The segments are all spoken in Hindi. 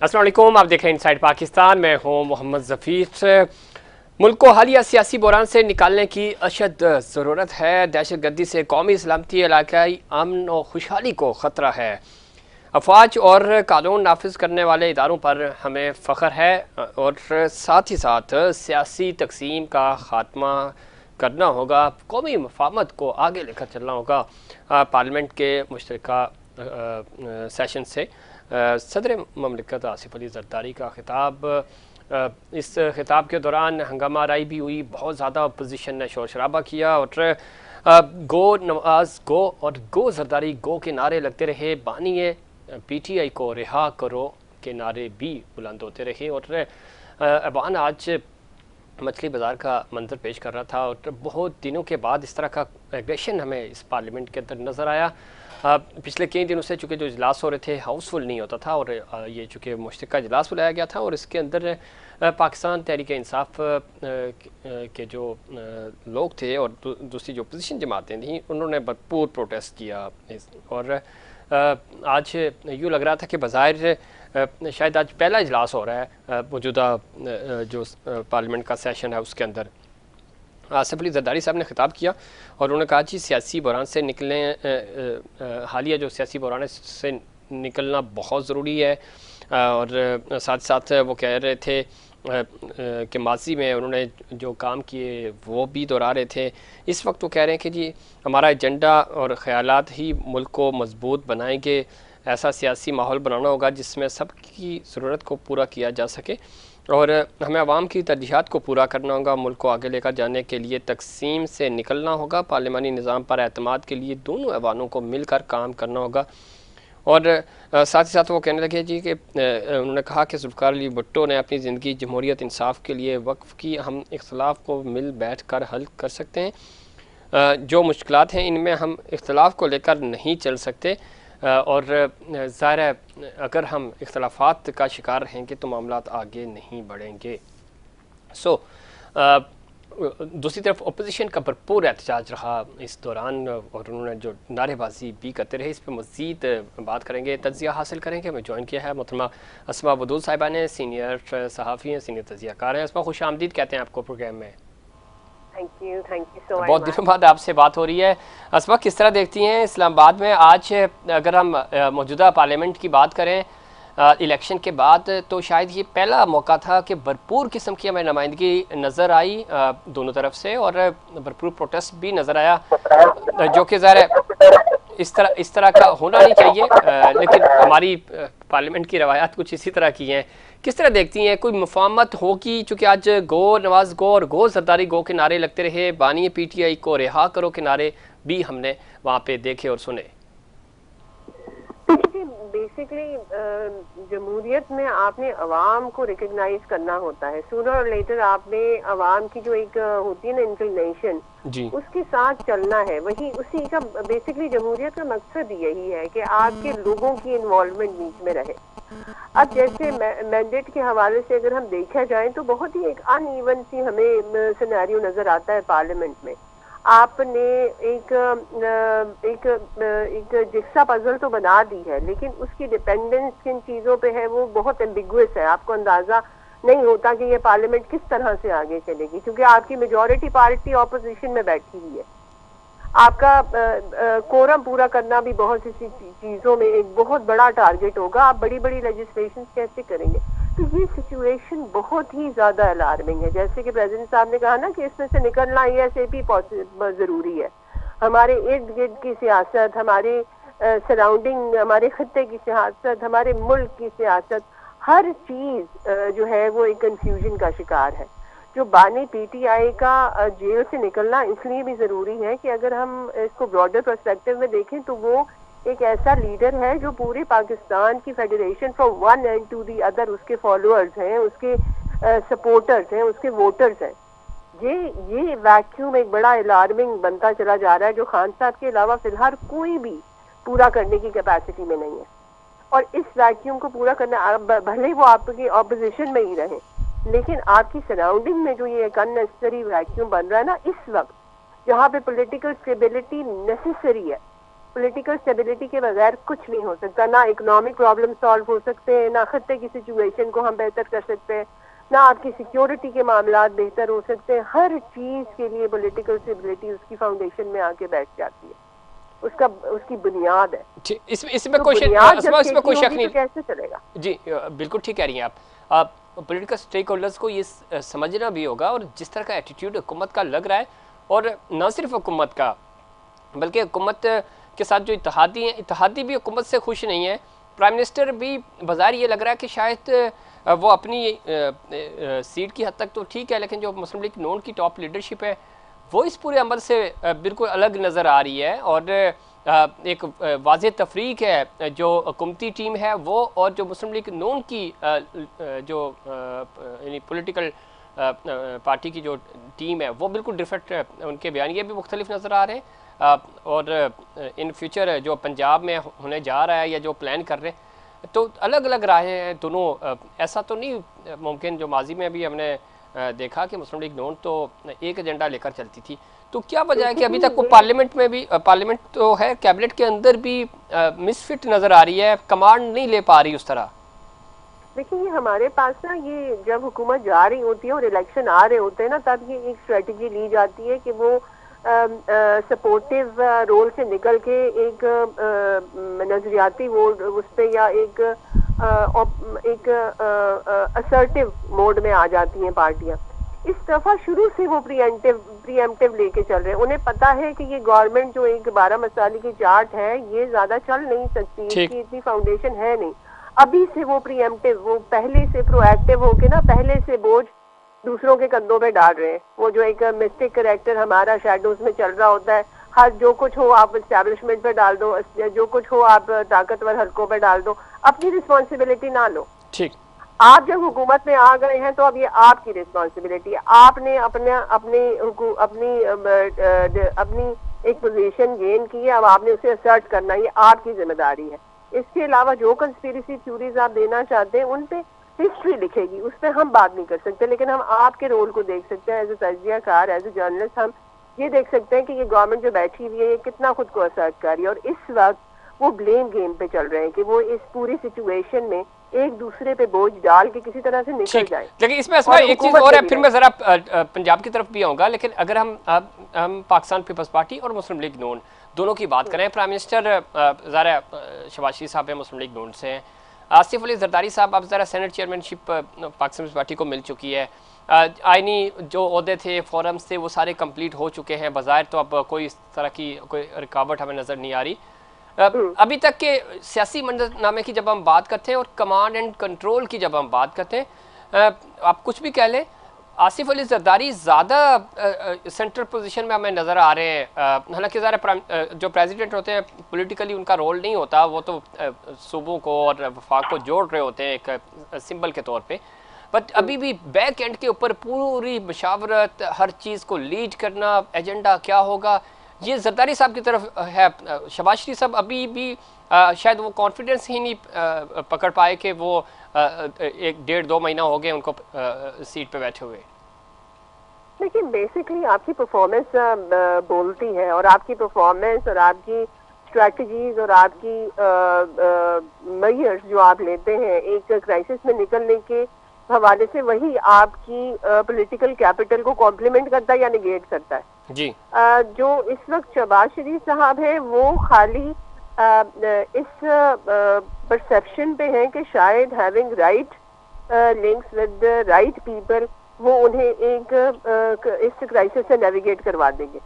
अस्सलाम वालेकुम, आप देख रहे हैं इनसाइड पाकिस्तान। मैं हूं मोहम्मद ज़फ़ीर। मुल्क को हालिया सियासी बहरान से निकालने की अशद ज़रूरत है। दहशत गर्दी से कौमी सलामती, इलाकाई अमन और खुशहाली को ख़तरा है। अफवाज और कानून नाफिज करने वाले इदारों पर हमें फ़ख्र है और साथ ही साथ सियासी तकसीम का ख़ात्मा करना होगा। कौमी मफाहमत को आगे लेकर चलना होगा। पार्लियामेंट के मुश्तरका सेशन से सदर ममलिकत आसिफ अली ज़रदारी का खिताब। इस खिताब के दौरान हंगामा आराई भी हुई, बहुत ज़्यादा अपोजिशन ने शोर शराबा किया और गो नवाज गो और गो ज़रदारी गो के नारे लगते रहे। बानिए PTI को रिहा करो के नारे भी बुलंद होते रहे। और अबान आज मछली बाज़ार का मंजर पेश कर रहा था और बहुत दिनों के बाद इस तरह का एग्रेशन हमें इस पार्लियामेंट के अंदर नज़र आया। पिछले कई दिनों से चूँकि जो इजलास हो रहे थे हाउसफुल नहीं होता था और ये चूँकि मुश्तरका इजलास बुलाया गया था और इसके अंदर पाकिस्तान तहरीक इंसाफ के जो लोग थे और दूसरी जो अपोजिशन जमातें थीं उन्होंने भरपूर प्रोटेस्ट किया। और आज यूँ लग रहा था कि बज़ाहिर शायद आज पहला इजलास हो रहा है मौजूदा जो पार्लियामेंट का सेशन है उसके अंदर। आसिफ अली ज़रदारी साहब ने खिताब किया और उन्होंने कहा कि सियासी बहरान से निकलने हालिया जो सियासी बहरान से निकलना बहुत ज़रूरी है। और साथ साथ वो कह रहे थे कि माजी में उन्होंने जो काम किए वो भी दोहरा रहे थे। इस वक्त वो कह रहे हैं कि जी हमारा एजेंडा और ख़यालात ही मुल्क को मजबूत बनाएंगे। ऐसा सियासी माहौल बनाना होगा जिसमें सबकी ज़रूरत को पूरा किया जा सके और हमें आवाम की तरजीहात को पूरा करना होगा। मुल्क को आगे लेकर जाने के लिए तकसीम से निकलना होगा। पार्लियामानी निज़ाम पर एतमाद के लिए दोनों ऐवानों को मिलकर काम करना होगा। और साथ ही साथ वो कहने लगे जी कि उन्होंने कहा कि ज़ुल्फ़िकार अली भुट्टो ने अपनी ज़िंदगी जमहूरियत इंसाफ के लिए वक्फ़ की। हम इख्तलाफ को मिल बैठ कर हल कर सकते हैं। जो मुश्किलात हैं इनमें हम इख्तलाफ को लेकर नहीं चल सकते और ज़ाहिर है अगर हम इख्तलाफात का शिकार रहेंगे तो मामलात आगे नहीं बढ़ेंगे। दूसरी तरफ अपोजिशन का भरपूर एहतजाज रहा इस दौरान और उन्होंने जो नारेबाजी भी करते रहे। इस पर मज़ीद बात करेंगे, तजिया हासिल करेंगे। मैं ज्वाइन किया है मोहतरमा अस्मा वदूद साहिबा ने, सीनियर सहाफ़ी हैं, सीनियर तजियाकार हैं। अस्मा खुश आमदीद कहते हैं आपको प्रोग्राम में। थैंक यू सो बहुत दिनों बाद आपसे बात हो रही है। अस्मा किस तरह देखती हैं इस्लामाबाद में आज अगर हम मौजूदा पार्लियामेंट की बात करें इलेक्शन के बाद तो शायद ये पहला मौका था कि भरपूर किस्म की हमें नुमाइंदगी नज़र आई दोनों तरफ से और भरपूर प्रोटेस्ट भी नज़र आया जो कि ज़ाहिर है इस तरह का होना नहीं चाहिए लेकिन हमारी पार्लियामेंट की रवायात कुछ इसी तरह की हैं। किस तरह देखती हैं कोई मुफाहमत होगी? चूँकि आज गो नवाज गो और गो ज़रदारी गो के नारे लगते रहे, बानी PTI को रिहा करो के नारे भी हमने वहाँ पे देखे और सुने। बेसिकली जमहूरियत में आपने अवाम को रिकग्नाइज करना होता है। सूनर और लेटर आपने अवाम की जो एक होती है ना इंक्लिनेशन, उसके साथ चलना है। वही उसी का बेसिकली जमहूरियत का मकसद यही है कि आपके लोगों की इन्वॉल्वमेंट बीच में रहे। अब जैसे मैंडेट के हवाले से अगर हम देखा जाए तो बहुत ही एक अनइवन सी हमें सिनेरियो नजर आता है पार्लियामेंट में। आपने एक एक एक जिक्सा पजल तो बना दी है लेकिन उसकी डिपेंडेंस किन चीजों पे है वो बहुत एम्बिगुअस है। आपको अंदाजा नहीं होता कि ये पार्लियामेंट किस तरह से आगे चलेगी क्योंकि आपकी मेजॉरिटी पार्टी ऑपोजिशन में बैठी हुई है। आपका कोरम पूरा करना भी बहुत सी चीजों में एक बहुत बड़ा टारगेट होगा। आप बड़ी बड़ी लेजिस्लेशन कैसे करेंगे? तो ये सिचुएशन बहुत ही ज्यादा अलार्मिंग है। जैसे कि प्रेसिडेंट साहब ने कहा ना कि इसमें से निकलना ASAP पॉसिबल जरूरी है। हमारे इर्द गिर्द की सियासत, हमारे सराउंडिंग, हमारे खत्ते की सियासत, हमारे मुल्क की सियासत, हर चीज जो है वो एक कंफ्यूजन का शिकार है। जो बानी PTI का जेल से निकलना इसलिए भी जरूरी है कि अगर हम इसको ब्रॉडर पर्सपेक्टिव में देखें तो वो एक ऐसा लीडर है जो पूरे पाकिस्तान की federation from one end to the other, उसके फॉलोअर्स हैं, उसके सपोर्टर्स हैं, उसके वोटर्स हैं। ये वैक्यूम एक बड़ा अलार्मिंग बनता चला जा रहा है जो खान साहब के अलावा फिलहाल कोई भी पूरा करने की कैपेसिटी में नहीं है। और इस वैक्यूम को पूरा करना, भले वो आपकी ऑपोजिशन में ही रहे लेकिन आपकी सराउंडिंग में जो ये एक अननेसेसरी वैक्यूम बन रहा है ना इस वक्त, जहाँ पे पॉलिटिकल स्टेबिलिटी नेसेसरी है, पॉलिटिकल स्टेबिलिटी के बगैर कुछ नहीं हो सकता। ना इकोनॉमिक प्रॉब्लम सॉल्व हो सकते हैं, ना खत्ते की सिचुएशन को हम बेहतर कर सकते हैं, ना आपकी सिक्योरिटी के मामला बेहतर हो सकते हैं। हर चीज के लिए पॉलिटिकल स्टेबिलिटी उसकी फाउंडेशन में आके बैठ जाती है, उसकी बुनियाद है। इसमें कोई शक नहीं, तो कैसे चलेगा? जी बिल्कुल ठीक कह रही हैं आप। पॉलिटिकल स्टेक होल्डर्स को ये समझना भी होगा, और जिस तरह का एटीट्यूड हुकूमत का लग रहा है, और न सिर्फ हुकूमत का बल्कि हुकूमत के साथ जो इत्तेहादी हैं, इत्तेहादी भी हुकूमत से खुश नहीं है। प्राइम मिनिस्टर भी बाज़ार ये लग रहा है कि शायद वो अपनी सीट की हद तक तो ठीक है, लेकिन जो मुस्लिम लीग नून की टॉप लीडरशिप है वो इस पूरे अमल से बिल्कुल अलग नज़र आ रही है। और एक वाज़ेह तफरीक है जो हुकूमती टीम है वो, और जो मुस्लिम लीग नून की जो यानी पॉलिटिकल पार्टी की जो टीम है वो बिल्कुल डिफरेंट, उनके बयानिए भी मुख्तलिफ नज़र आ रहे हैं। और इन फ्यूचर जो पंजाब में होने जा रहा है या जो प्लान कर रहे हैं, तो अलग अलग राहें हैं दोनों। ऐसा तो नहीं मुमकिन, जो माजी में भी हमने देखा कि मुस्लिम लीग नून तो एक एजेंडा लेकर चलती थी। तो क्या वजह है कि अभी तक वो पार्लियामेंट में भी, पार्लियामेंट तो है, कैबिनेट के अंदर भी मिसफिट नज़र आ रही है, कमांड नहीं ले पा रही उस तरह? देखिए, ये हमारे पास ना, ये जब हुकूमत जा रही होती है और इलेक्शन आ रहे होते हैं ना, तब ये एक स्ट्रेटजी ली जाती है कि वो सपोर्टिव रोल से निकल के एक नजरियाती वोट उस पर, या एक असर्टिव मोड में आ जाती हैं पार्टियां। इस दफा शुरू से वो प्रीएम्प्टिव लेके चल रहे हैं। उन्हें पता है कि ये गवर्नमेंट जो एक 12 मसाले की चार्ट है ये ज्यादा चल नहीं सकती, इसकी इतनी फाउंडेशन है नहीं। अभी से वो प्रीएम्प्टिव, वो पहले से प्रोएक्टिव होके ना, पहले से बोझ दूसरों के कंधों पे डाल रहे हैं। वो जो एक मिस्टिक कैरेक्टर हमारा शैडोज में चल रहा होता है, हर जो कुछ हो आप एस्टैब्लिशमेंट पे डाल दो, जो कुछ हो आप ताकतवर हलकों पे डाल दो, अपनी रिस्पॉन्सिबिलिटी ना लो। ठीक, आप जब हुकूमत में आ गए हैं तो अब ये आपकी रिस्पॉन्सिबिलिटी है। आपने अपनी एक पोजीशन गेन की है, अब आपने उसे असर्ट करना, ये आपकी जिम्मेदारी है। इसके अलावा जो कंस्पिरेसी थ्योरीज आप देना चाहते हैं उन पे हिस्ट्री लिखेगी, उस पर हम बात नहीं कर सकते, लेकिन हम आपके रोल को देख सकते हैं एज ए तज्जियाकार, एज ए जर्नलिस्ट। हम ये देख सकते हैं कि ये गवर्नमेंट जो बैठी हुई है ये कितना खुद को असर्ट कर रही है, और इस वक्त वो ब्लेम गेम पे चल रहे हैं कि वो इस पूरी सिचुएशन में एक दूसरे पे बोझ डाल के किसी तरह से निकल जाए। लेकिन इसमें एक चीज और है, फिर मैं जरा पंजाब की तरफ भी आऊंगा, लेकिन अगर हम पाकिस्तान पीपल्स पार्टी और मुस्लिम लीग नून दोनों की बात करें, प्राइम मिनिस्टर ज़रा शहबाज शरीफ साहब मुस्लिम लीग नून से हैं, आसिफ अली जरदारी साहब अब ज़रा senate chairmanship Pakistan Peoples Party को मिल चुकी है। आइनी जो ओहदे थे, फोरम्स थे, वो सारे कंप्लीट हो चुके हैं। बाज़ाहिर तो अब कोई इस तरह की कोई रुकावट हमें नज़र नहीं आ रही। अभी तक के सियासी मंजरनामे की जब हम बात करते हैं और कमांड एंड कंट्रोल की जब हम बात करते हैं, आप कुछ भी कह लें, आसिफ अली जरदारी ज़्यादा सेंट्रल पोजीशन में हमें नज़र आ रहे हैं। हालांकि ज़रा जो प्रेसिडेंट होते हैं पॉलिटिकली उनका रोल नहीं होता, वो तो सूबों को और वफाक को जोड़ रहे होते हैं एक सिंबल के तौर पे, बट अभी भी बैक एंड के ऊपर पूरी मशावरत, हर चीज़ को लीड करना, एजेंडा क्या होगा, ये जरदारी साहब की तरफ है। शहबाज शरीफ साहब अभी भी शायद वो कॉन्फिडेंस ही नहीं पकड़ पाए कि वो 1-1.5-2 महीना हो गए उनको सीट पे बैठे हुए। देखिए, बेसिकली आपकी परफॉर्मेंस बोलती है, और आपकी परफॉर्मेंस और आपकी स्ट्रैटेजीज और आपकी मेजर्स जो आप लेते हैं एक क्राइसिस में निकलने के हवाले से, वही आपकी पॉलिटिकल कैपिटल को कॉम्प्लीमेंट करता है या निगेट करता है जी। जो इस वक्त शहबाज शरीफ साहब हैं वो खाली इस परसेप्शन पे हैं कि शायद having right links with right people वो उन्हें एक इस क्राइसिस से नेविगेट करवा देंगे।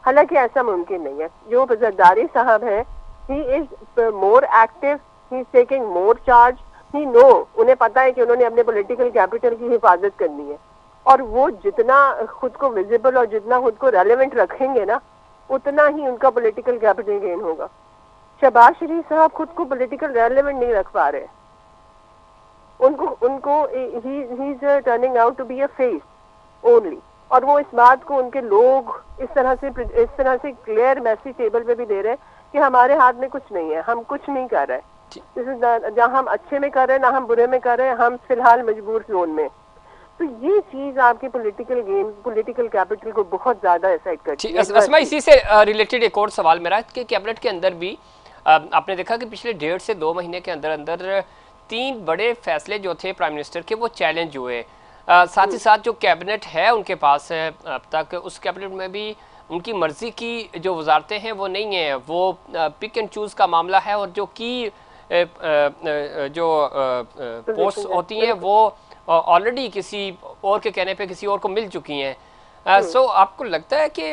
हालांकि ऐसा मुमकिन नहीं है। जो जरदारी साहब हैं, he is more active, he is taking more charge, he know, उन्हें पता है कि उन्होंने अपने पॉलिटिकल कैपिटल की हिफाजत करनी है, और वो जितना खुद को विजिबल और जितना खुद को रेलेवेंट रखेंगे ना, उतना ही उनका पॉलिटिकल कैपिटल गेन होगा। शहबाज शरीफ साहब खुद को पॉलिटिकल रेलेवेंट नहीं रख पा रहे, उनको he is turning out to be a face only, और वो इस बात को उनके लोग इस तरह से क्लियर मैसेज टेबल पे भी दे रहे हैं कि हमारे हाथ में कुछ नहीं है, हम कुछ नहीं कर रहे, जहाँ हम अच्छे में कर रहे हैं ना हम बुरे में कर रहे हैं, हम फिलहाल मजबूर जोन में। तो ये चीज आपके पॉलिटिकल गेम, पॉलिटिकल कैपिटल को बहुत ज्यादा अफेक्ट करती है। असमा, इसी से रिलेटेड एक और सवाल मेरा कि कैबिनेट के अंदर भी आपने देखा कि पिछले 1.5 से 2 महीने के अंदर अंदर 3 बड़े फैसले जो थे प्राइम मिनिस्टर के वो चैलेंज हुए। साथ ही साथ जो कैबिनेट है उनके पास है अब तक, उस कैबिनेट में भी उनकी मर्जी की जो वजारतें हैं वो नहीं है, वो पिक एंड चूज़ का मामला है, और जो की जो पोस्ट होती हैं वो ऑलरेडी किसी और के कहने पे किसी और को मिल चुकी हैं। सो आपको लगता है कि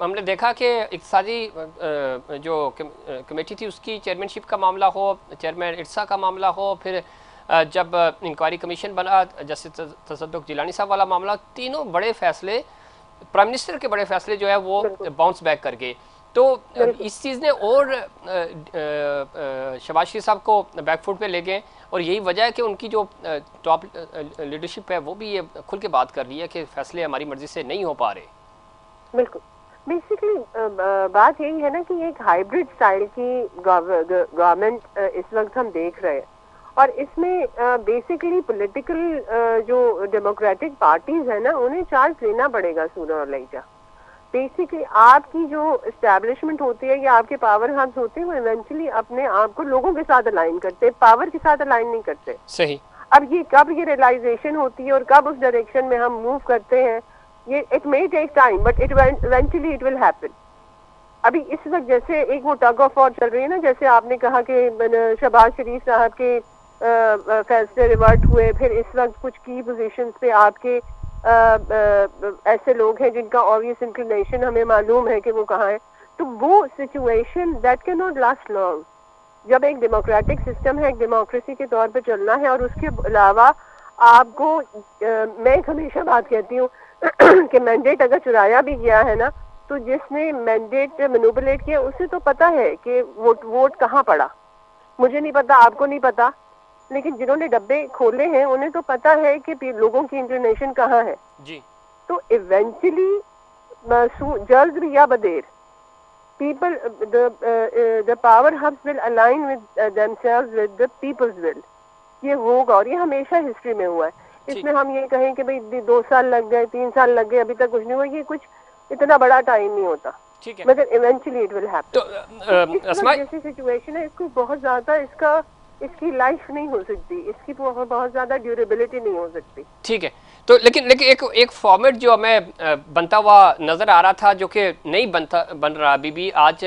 हमने देखा कि इक़्तिसादी जो कमेटी थी उसकी चेयरमैनशिप का मामला हो, चेयरमैन इरसा का मामला हो, फिर जब इंक्वायरी कमीशन बना जस्टिस तसद्दुक़ जिलानी साहब वाला मामला, तीनों बड़े फैसले प्राइम मिनिस्टर के बड़े फैसले जो है वो बाउंस बैक कर गए। तो इस चीज़ ने और शहबाज शरीफ साहब को बैकफुट पे ले गए, और यही वजह है कि उनकी जो टॉप लीडरशिप है वो भी ये खुल के बात कर रही है कि फैसले हमारी मर्जी से नहीं हो पा रहे। बिल्कुल, बेसिकली बात यही है ना कि एक हाइब्रिड स्टाइल की गवर्नमेंट इस वक्त हम देख रहे हैं, और इसमें बेसिकली पॉलिटिकल जो डेमोक्रेटिक पार्टीज है ना उन्हें चार्ज लेना पड़ेगा सूनर और लेटर। बेसिकली आपकी जो एस्टैब्लिशमेंट होती है या आपके पावर हब्स होते हैं वो इवेंचुअली अपने आप को लोगों के साथ अलाइन करते हैं, पावर के साथ अलाइन नहीं करते। सही। अब ये कब ये रियलाइजेशन होती है और कब उस डायरेक्शन में हम मूव करते हैं, ये it may take time but eventually it will happen. अभी इस वक्त जैसे एक वो टग ऑफ वॉर चल रही है ना, जैसे आपने कहा कि शहबाज शरीफ साहब के फैसले रिवर्ट हुए, फिर इस वक्त कुछ की पोजीशंस पे आपके ऐसे लोग हैं जिनका ऑब्वियस इंक्लिनेशन हमें मालूम है कि वो कहाँ है। तो वो situation that can not last long. जब एक डेमोक्रेटिक सिस्टम है, एक डेमोक्रेसी के तौर पे चलना है, और उसके अलावा आपको मैं हमेशा बात कहती हूँ कि मैंडेट अगर चुराया भी गया है ना, तो जिसने मैंडेट मैनिपुलेट किया उसे तो पता है कि वोट कहाँ पड़ा। मुझे नहीं पता, आपको नहीं पता, लेकिन जिन्होंने डब्बे खोले हैं उन्हें तो पता है कि लोगों की इंक्लिनेशन कहाँ है जी। तो इवेंचुअली जल्द भी या बदेर people the power hubs will align with themselves with the people's will। ये होगा, और ये हमेशा हिस्ट्री में हुआ है। इसमें हम ये कहें कि भाई 2 साल लग गए, 3 साल लग गए, अभी तक कुछ नहीं हुआ, ये कुछ इतना बड़ा टाइम नहीं होता, मगर इवेंचुअली इट विल हैपन। तो जैसी सिचुएशन है, इसको बहुत ज्यादा इसकी लाइफ नहीं हो सकती, इसकी बहुत ज्यादा ड्यूरेबिलिटी नहीं हो सकती। ठीक है, तो लेकिन एक फॉर्मेट जो हमें बनता हुआ नजर आ रहा था जो कि नहीं बन रहा अभी भी। आज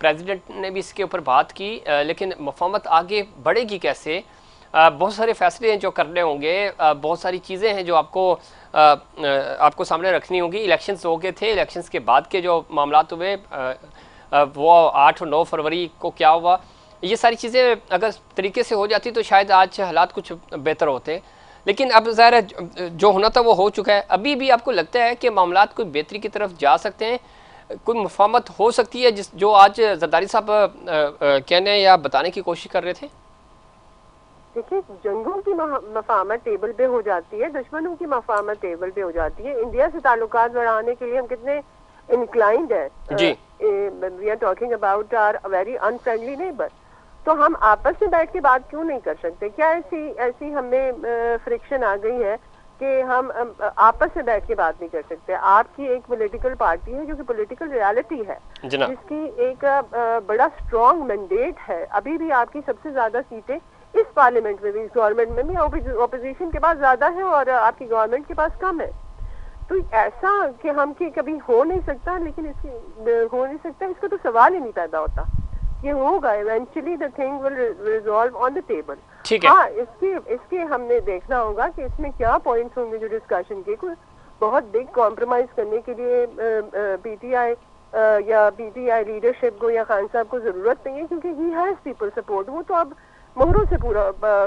प्रेसिडेंट ने भी इसके ऊपर बात की, लेकिन मफाहमत आगे बढ़ेगी कैसे? बहुत सारे फैसले हैं जो करने होंगे, बहुत सारी चीज़ें हैं जो आपको सामने रखनी होंगी। इलेक्शंस हो गए थे, इलेक्शंस के बाद के जो मामला हुए वो 8 और 9 फरवरी को क्या हुआ, ये सारी चीज़ें अगर तरीके से हो जाती तो शायद आज हालात कुछ बेहतर होते। लेकिन अब ज़ाहिर है जो होना था वो हो चुका है। अभी भी आपको लगता है कि मामलात कोई बेहतरी की तरफ जा सकते हैं, कोई मुफाहमत हो सकती है जो आज जरदारी साहब कहने या बताने की कोशिश कर रहे थे? देखिए, जंगों की मफाहमत टेबल पे हो जाती है, दुश्मनों की मफाहमत टेबल पे हो जाती है। इंडिया से ताल्लुकात बढ़ाने के लिए हम कितने इंक्लाइंड है। We are talking about our very unfriendly neighbour. तो हम आपस में बैठ के बात क्यों नहीं कर सकते? क्या ऐसी हमें फ्रिक्शन आ गई है कि हम आपस में बैठ के बात नहीं कर सकते? आपकी एक पॉलिटिकल पार्टी है जो कि पॉलिटिकल रियलिटी है, जिसकी एक बड़ा स्ट्रॉन्ग मैंडेट है। अभी भी आपकी सबसे ज्यादा सीटें इस पार्लियामेंट में भी, इस गवर्नमेंट में भी ऑपोजिशन के पास ज्यादा है और आपकी गवर्नमेंट के पास कम है। तो ऐसा कि हम कि कभी हो नहीं सकता, लेकिन हो नहीं सकता इसका तो सवाल ही नहीं पैदा होता। ये होगा, eventually the thing will resolve on the table. हाँ, इसके हमने देखना होगा कि इसमें क्या पॉइंट्स होंगे जो डिस्कशन के। कोई बहुत बिग कॉम्प्रोमाइज करने के लिए पीटीआई या पीटीआई लीडरशिप को या खान साहब को जरूरत नहीं है, क्योंकि ही हैज पीपल सपोर्ट। वो तो अब मोहरों से पूरा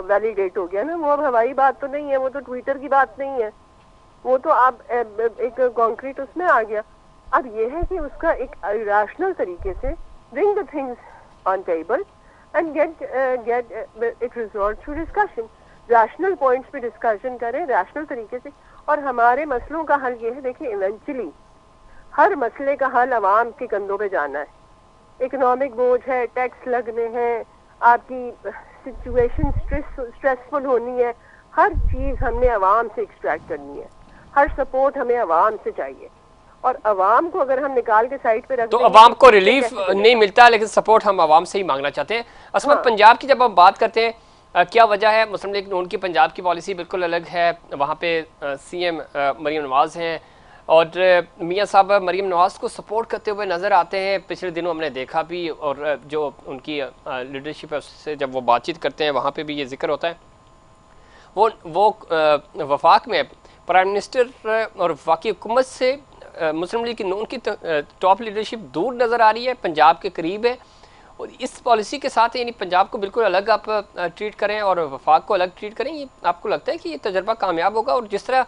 वैलिडेट हो गया ना, वो अब हवाई बात तो नहीं है, वो तो ट्विटर की बात नहीं है, वो तो अब एक कॉन्क्रीट उसमें आ गया। अब ये है कि उसका एक रैशनल तरीके से bring the things on table and get it resolve through discussion. Rational points पे डिस्कशन करें रैशनल तरीके से, और हमारे मसलों का हल ये है। देखिए, इवेंचुअली हर मसले का हल अवाम के कंधों पे जाना है। इकोनॉमिक बोझ है, टैक्स लगने हैं, आपकी सिचुएशन स्ट्रेसफुल होनी है, हर चीज हमने अवाम से एक्सट्रैक्ट करनी है, हर सपोर्ट हमें अवाम से चाहिए, और अवाम को अगर हम निकाल के साइड पे रख तो अवाम को रिलीफ नहीं मिलता, लेकिन सपोर्ट हम अवाम से ही मांगना चाहते हैं। असमत, पंजाब की जब हम बात करते हैं, क्या वजह है? मुस्लिम लीग नून की पंजाब की पॉलिसी बिल्कुल अलग है। वहाँ पे सीएम मरीम नवाज़ हैं और मियाँ साहब मरीम नवाज़ को सपोर्ट करते हुए नज़र आते हैं। पिछले दिनों हमने देखा भी, और जो उनकी लीडरशिप है उससे जब वो बातचीत करते हैं वहाँ पे भी ये जिक्र होता है। वो वफाक में प्राइम मिनिस्टर और वफाकी हुकूमत से मुस्लिम लीग की नून की टॉप लीडरशिप दूर नज़र आ रही है, पंजाब के करीब है, और इस पॉलिसी के साथ यानी पंजाब को बिल्कुल अलग आप ट्रीट करें और वफाक को अलग ट्रीट करें। ये आपको लगता है कि ये तजर्बा कामयाब होगा? और जिस तरह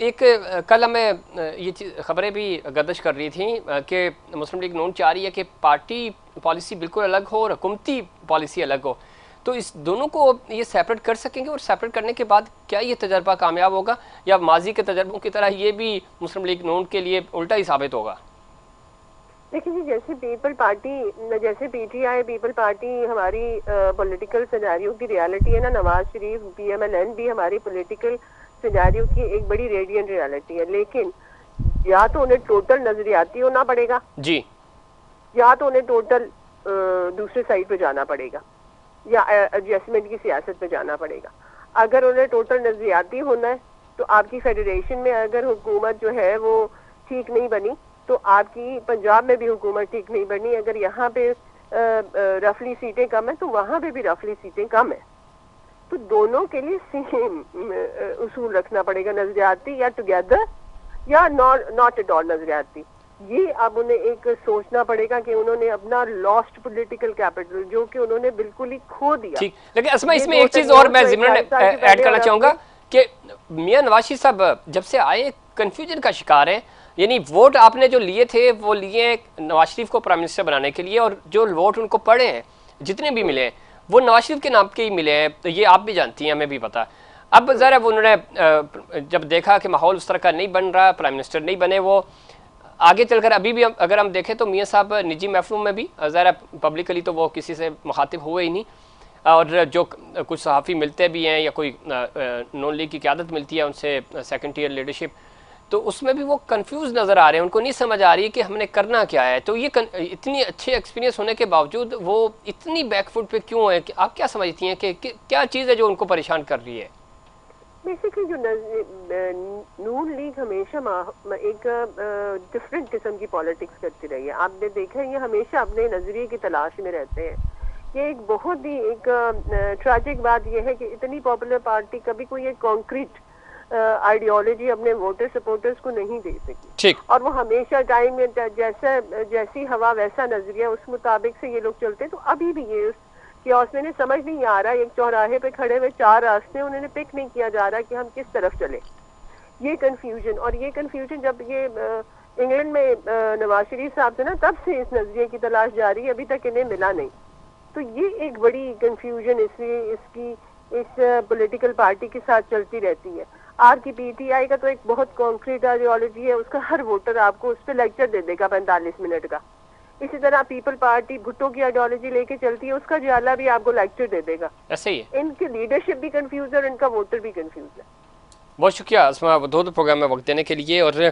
एक कल हमें ये खबरें भी गर्दिश कर रही थी कि मुस्लिम लीग नून चाह रही है कि पार्टी पॉलिसी बिल्कुल अलग हो और हुकूमती पॉलिसी अलग हो, तो इस दोनों को ये सेपरेट कर सकेंगे? और सेपरेट करने के बाद क्या ये तजर्बा कामयाब होगा, या माजी के तजर्बों की तरह ये भी मुस्लिम लीग नून के लिए उल्टा ही साबित होगा? देखिए जी, जैसे पीपल पार्टी, जैसे पीटीआई पीपल पार्टी हमारी पॉलिटिकल सिनेरियो की रियलिटी है ना, नवाज शरीफ पीएमएलएन भी हमारी पॉलिटिकल सिनेरियो की एक बड़ी रेडियंट रियलिटी है, लेकिन या तो उन्हें टोटल नजरियाती होना पड़ेगा जी, या तो उन्हें टोटल दूसरे साइड पे जाना पड़ेगा, या एडजस्टमेंट की सियासत पे जाना पड़ेगा। अगर उन्हें टोटल नजरियाती होना है तो आपकी फेडरेशन में अगर हुकूमत जो है वो ठीक नहीं बनी, तो आपकी पंजाब में भी हुकूमत ठीक नहीं बनी। अगर यहाँ पे रफली सीटें कम है तो वहां पे भी रफली सीटें कम है, तो दोनों के लिए सेम उसूल रखना पड़ेगा, नजरियाती या टुगेदर या नॉट एट ऑल नजरियाती। ये अब उन्हें एक सोचना पड़ेगा कि उन्होंने अपना लॉस्ट पॉलिटिकल कैपिटल जो कि उन्होंने बिल्कुल ही खो दिया। ठीक, लेकिन असमा इसमें एक चीज और मैं जिमरन ऐड करना चाहूंगा कि मियां नवाज शरीफ साहब जब से आए कंफ्यूजन का शिकार हैं। यानी वोट आपने जो लिए थे वो लिए नवाज शरीफ को प्राइम मिनिस्टर बनाने के लिए, और जो वोट उनको पड़े हैं जितने भी मिले हैं वो नवाज शरीफ के नाम के ही मिले हैं, तो ये आप भी जानती हैं, हमें भी पता। अब ज़रा उन्होंने जब देखा कि माहौल उस तरह का नहीं बन रहा, प्राइम मिनिस्टर नहीं बने, वो आगे चलकर अभी भी अगर हम देखें तो मियाँ साहब निजी महफिलों में भी ज़रा पब्लिकली तो वो किसी से मुखातिब हुए ही नहीं, और जो कुछ सहाफ़ी मिलते भी हैं या कोई नॉन लीग की क़यादत मिलती है उनसे सेकंड टियर लीडरशिप, तो उसमें भी वो कंफ्यूज नज़र आ रहे हैं, उनको नहीं समझ आ रही है कि हमने करना क्या है। तो ये इतनी अच्छे एक्सपीरियंस होने के बावजूद वो इतनी बैकफुट पे क्यों है? कि आप क्या समझती हैं कि क्या चीज़ है जो उनको परेशान कर रही है? बेसिकली जो नून लीग हमेशा एक डिफरेंट किस्म की पॉलिटिक्स करती रही है। आपने देखा ये हमेशा अपने नजरिए की तलाश में रहते हैं। ये एक बहुत ही एक ट्रैजिक बात यह है कि इतनी पॉपुलर पार्टी कभी कोई एक कॉन्क्रीट आइडियोलॉजी अपने वोटर सपोर्टर्स को नहीं दे सकी, और वो हमेशा टाइम में जैसी हवा वैसा नजरिया, उस मुताबिक से ये लोग चलते हैं। तो अभी भी ये कियोस में समझ नहीं आ रहा, एक चौराहे पे खड़े हुए चार रास्ते उन्होंने पिक नहीं किया जा रहा कि हम किस तरफ चले। ये कंफ्यूजन जब ये इंग्लैंड में नवाज शरीफ साहब थे ना, तब से इस नजरिए की तलाश जारी है, अभी तक इन्हें मिला नहीं। तो ये एक बड़ी कंफ्यूजन इस पॉलिटिकल पार्टी के साथ चलती रहती है। आपकी पीटीआई का तो एक बहुत कॉन्क्रीट आइडियोलॉजी है, उसका हर वोटर आपको उस पर लेक्चर दे देगा 45 मिनट का। इसी तरह पीपल पार्टी भुट्टो की आइडियोलॉजी लेके चलती है, उसका जाला भी आपको लेक्चर दे देगा। ऐसे ही है, इनकी लीडरशिप भी कंफ्यूज है और इनका वोटर भी कंफ्यूज है। बहुत शुक्रिया असमा दो प्रोग्राम में वक्त देने के लिए। और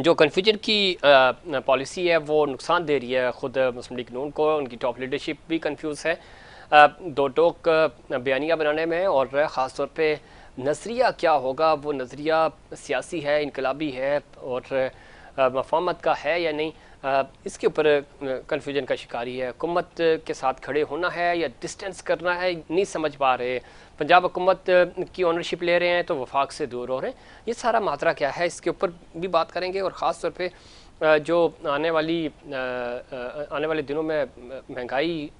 जो कन्फ्यूजन की पॉलिसी है वो नुकसान दे रही है खुद मुस्लिम लीग नून को, उनकी टॉप लीडरशिप भी कंफ्यूज है दो टोक बयानियाँ बनाने में, और ख़ास तौर पे नज़रिया क्या होगा, वो नज़रिया सियासी है, इनकलाबी है, और मफाहमत का है या नहीं, इसके ऊपर कन्फ्यूजन का शिकारी है। हुकूमत के साथ खड़े होना है या डिस्टेंस करना है, नहीं समझ पा रहे। पंजाब हुकूमत की ओनरशिप ले रहे हैं तो वफाक से दूर हो रहे हैं। ये सारा माजरा क्या है, इसके ऊपर भी बात करेंगे। और ख़ास तौर पे जो आने वाले दिनों में महंगाई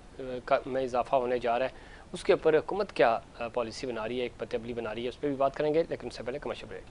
में इजाफा होने जा रहा है, उसके ऊपर हुकूमत क्या पॉलिसी बना रही है, एक पतली बना रही है, उस पर भी बात करेंगे। लेकिन उससे पहले कमर्शियल ब्रेक।